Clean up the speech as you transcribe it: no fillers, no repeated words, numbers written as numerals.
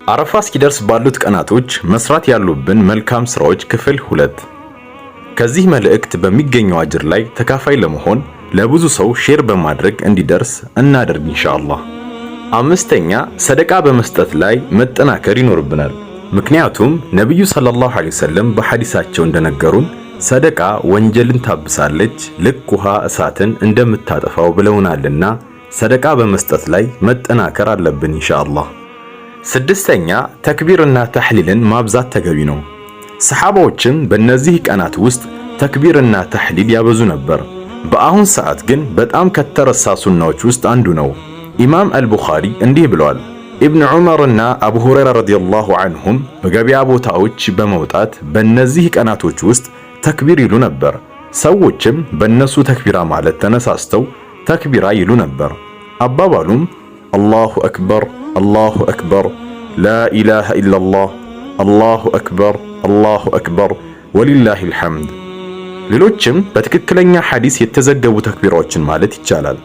አረፋ እስኪደርስ ባሉት ቀናቶች መስራት ያሉብን መልካም ስራዎች ክፍል 2። ከዚህ መልእክት በሚገኘው አጅር ላይ ተካፋይ ለመሆን ለብዙ ሰው ሼር በማድረግ እንዲደርስ እናደርግ ኢንሻአላህ። አምስተኛ ሰደቃ በመስጠት ላይ መጠናከር ይኖርብናል። ምክንያቱም ነብዩ ሰለላሁ ዐለይሂ ወሰለም በሐዲሳቸው እንደነገሩን ሰደቃ ወንጀልን ታብሳለች ልክ ውሃ እሳትን እንደምታጠፋው ብለውናልና ሰደቃ በመስጠት ላይ መጠናከር አለብን ኢንሻአላህ። ስድስተኛ ተክቢርና ተህሊልን ማብዛት ተገቢ ነው። ሰሐባዎችም በእነዚህ ቀናት ውስጥ ተክቢርና ተህሊል ያበዙ ነበር። በአሁን ሰዓት ግን በጣም ከተረሳ ሱናዎች ውስጥ አንዱ ነው። ኢማም አልቡኻሪ እንዲህ ብለዋል፣ ኢብኑ ዑመርና አቡ ሁረይራ ረዲየላሁ ዐንሁም በገበያ ቦታዎች በመውጣት በእነዚህ ቀናቶች ውስጥ ተክቢር ይሉ ነበር። ሰዎችም በእነሱ ተክቢራ ማለት ተነሳስተው ተክቢራ ይሉ ነበር። አባባሉም አላሁ አክበር አላሁ አክበር ላኢላሃ ኢላላህ አላሁ አክበር ወሊላሂል ሐምድ። ሌሎችም በትክክለኛ ሐዲስ የተዘገቡ ተክቢራዎችን ማለት ይቻላል።